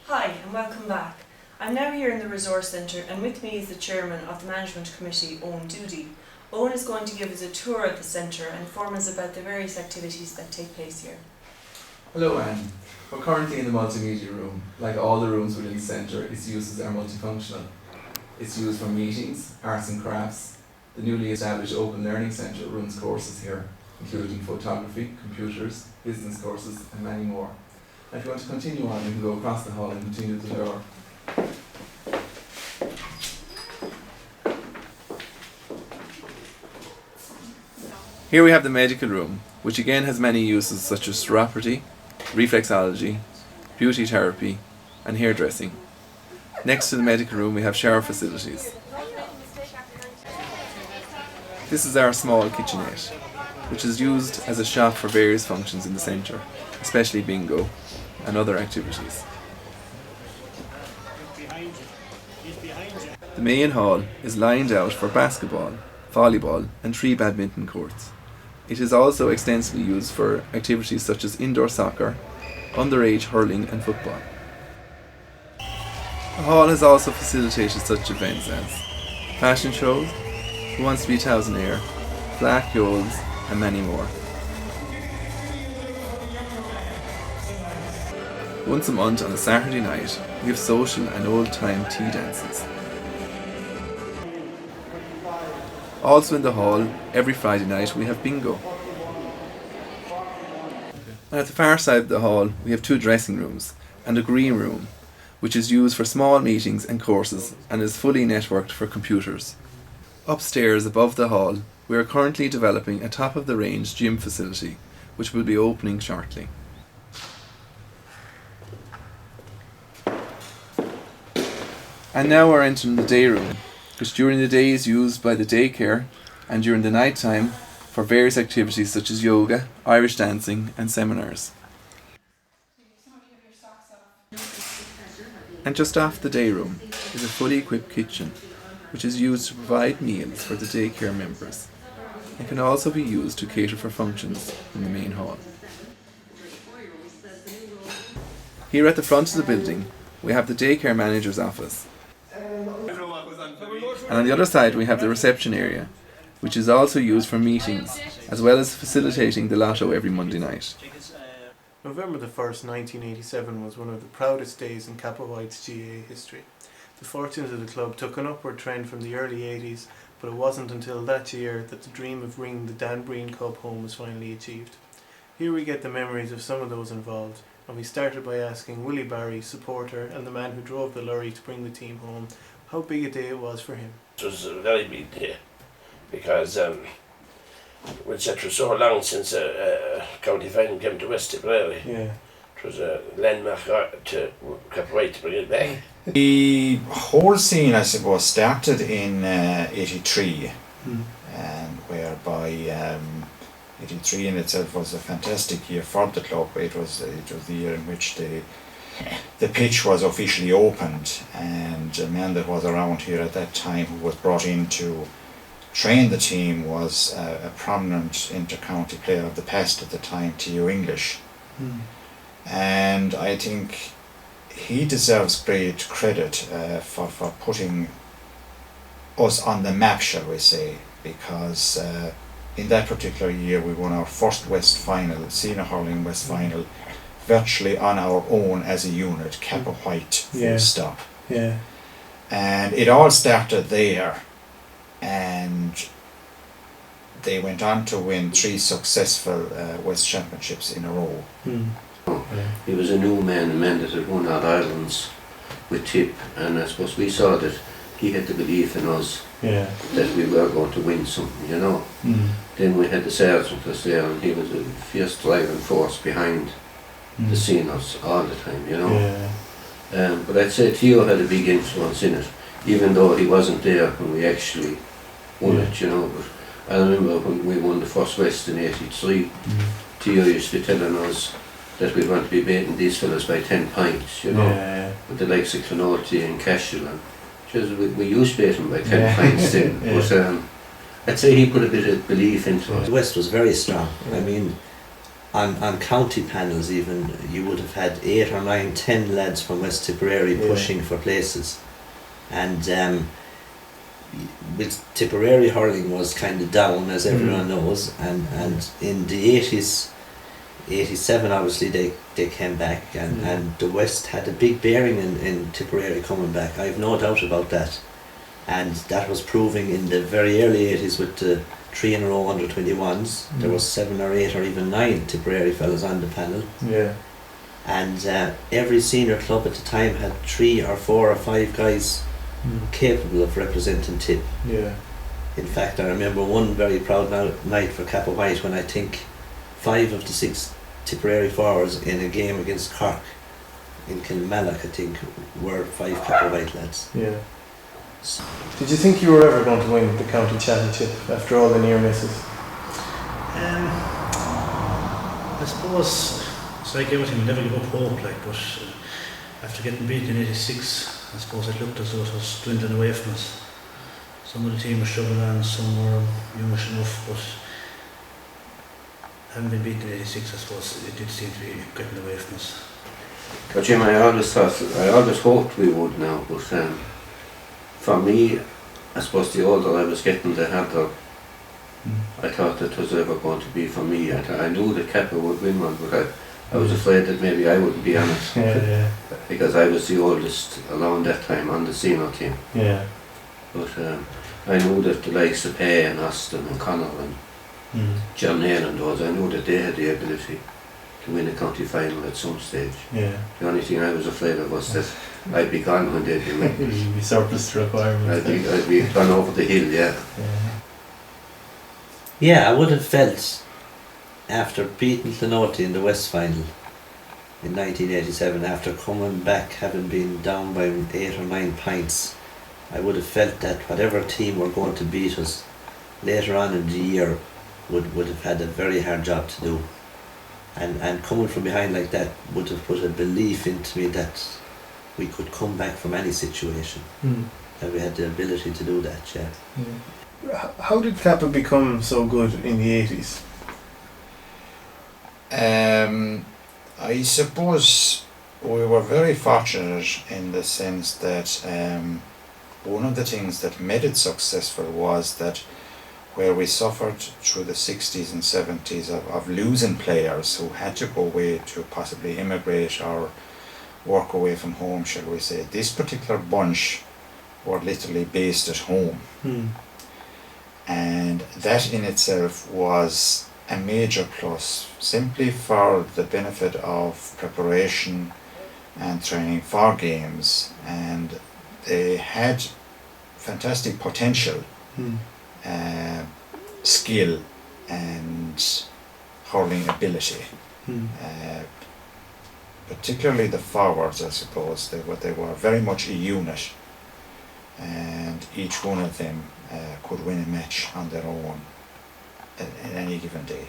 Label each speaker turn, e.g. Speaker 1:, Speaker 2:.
Speaker 1: Hi and welcome back. I'm now here in the Resource Centre and with me is the Chairman of the Management Committee, Owen Doody. Owen is going to give us a tour of the centre and inform us about the various activities that take place here.
Speaker 2: Hello Anne. We're currently in the multimedia room. Like all the rooms within the centre, its uses are multifunctional. It's used for meetings, arts and crafts. The newly established Open Learning Centre runs courses here, including photography, computers, business courses and many more. If you want to continue on, you can go across the hall and continue to the door. Here we have the medical room, which again has many uses such as chiropody, reflexology, beauty therapy and hairdressing. Next to the medical room we have shower facilities. This is our small kitchenette, which is used as a shop for various functions in the centre, especially bingo and other activities. The main hall is lined out for basketball, volleyball and 3 badminton courts. It is also extensively used for activities such as indoor soccer, underage hurling and football. The hall has also facilitated such events as fashion shows, Who Wants to Be Thousandaire, Black Yoles and many more. Once a month on a Saturday night, we have social and old-time tea dances. Also in the hall, every Friday night we have bingo. And at the far side of the hall, we have 2 dressing rooms and a green room, which is used for small meetings and courses and is fully networked for computers. Upstairs above the hall, we are currently developing a top-of-the-range gym facility, which will be opening shortly. And now we're entering the day room, which during the day is used by the daycare and during the night time for various activities such as yoga, Irish dancing and seminars. And just off the day room is a fully equipped kitchen, which is used to provide meals for the daycare members and can also be used to cater for functions in the main hall. Here at the front of the building we have the daycare manager's office. And on the other side we have the reception area, which is also used for meetings, as well as facilitating the lotto every Monday night.
Speaker 3: November the 1st, 1987 was one of the proudest days in Cappawhite's GAA history. The fortunes of the club took an upward trend from the early 80s, but it wasn't until that year that the dream of bringing the Dan Breen Cup home was finally achieved. Here we get the memories of some of those involved, and we started by asking Willie Barry, supporter and the man who drove the lorry to bring the team home, how big a day it was for him.
Speaker 4: It was a very big day because we'd set for so long since county final came to West Tipperary.
Speaker 3: Yeah.
Speaker 4: It was a landmark to Cappawhite to bring it back.
Speaker 5: The whole scene, I suppose, started in 83, and whereby 83 in itself was a fantastic year for the club. It was the year in which the pitch was officially opened, and a man that was around here at that time who was brought in to train the team was a prominent inter-county player of the past at the time, T.O. English. And I think he deserves great credit for putting us on the map, shall we say, because in that particular year we won our first West final, senior hurling West final, virtually on our own as a unit, Cappawhite, full stop.
Speaker 3: Yeah.
Speaker 5: And it all started there, and they went on to win 3 successful West Championships in a row.
Speaker 4: He was a new man, a man that had won All Irelands with Tip, and I suppose we saw that he had the belief in us that we were going to win something, you know. Then we had the sergeant was there, and he was a fierce driving force behind the seniors all the time, you know. But I'd say Theo had a big influence in it, even though he wasn't there when we actually won it, you know. But I remember when we won the first West in 83, Theo used to be telling us that we want to be beating these fellas by 10 points, you know, with the likes of Clonarty and Cashel, and we used to beat them by 10 points then, but I'd say he put a bit of belief into it.
Speaker 6: The West was very strong. I mean, on county panels even, you would have had 8 or 9, 10 lads from West Tipperary pushing for places. And with Tipperary hurling was kind of down, as everyone knows, and in the 80s, 87 obviously they came back, and the West had a big bearing in Tipperary coming back. I have no doubt about that. And that was proving in the very early 80s with the 3 in a row under 21s. There was 7 or 8 or even 9 Tipperary fellas on the panel.
Speaker 3: Yeah.
Speaker 6: And every senior club at the time had 3 or 4 or 5 guys capable of representing Tip.
Speaker 3: Yeah.
Speaker 6: In fact, I remember one very proud night for Cappawhite when I think 5 of the 6 Tipperary forwards in a game against Cork in Kilmallock, I think, were 5 Cappawhite lads.
Speaker 3: Yeah. Did you think you were ever going to win the county championship after all the near misses?
Speaker 7: I suppose it's like everything, we never give up hope, like, but after getting beaten in 86, I suppose it looked as though it was dwindling away from us. Some of the team were struggling on, some were youngish enough, but having been beaten in 86, I suppose it did seem to be getting away from us.
Speaker 4: But Jim, I always hoped we would now, but for me, I suppose the older I was getting, the harder I thought it was ever going to be for me. I knew that Kappa would win one, but I was afraid that maybe I wouldn't be on it. Because I was the oldest around that time on the senior team.
Speaker 3: Yeah.
Speaker 4: But I knew that the likes of Hay and Austin and Connor and John Hale and those, I knew that they had the ability to win a county final at some stage.
Speaker 3: Yeah.
Speaker 4: The only thing I was afraid of was that I'd be gone when they'd be winning.
Speaker 3: You'd be surplus to requirements.
Speaker 4: I'd be gone over the hill, yeah.
Speaker 6: Yeah, I would have felt after beating Clonoti in the West final in 1987, after coming back having been down by 8 or 9 pints, I would have felt that whatever team were going to beat us later on in the year would have had a very hard job to do. And coming from behind like that would have put a belief into me that we could come back from any situation. That we had the ability to do that, yeah.
Speaker 3: How did Kappa become so good in the 80s?
Speaker 5: I suppose we were very fortunate in the sense that one of the things that made it successful was that where we suffered through the 60s and 70s of losing players who had to go away to possibly immigrate or work away from home, shall we say, this particular bunch were literally based at home. And that in itself was a major plus, simply for the benefit of preparation and training for games, and they had fantastic potential, skill and hurling ability. Particularly the forwards, I suppose, they were very much a unit, and each one of them could win a match on their own at any given day.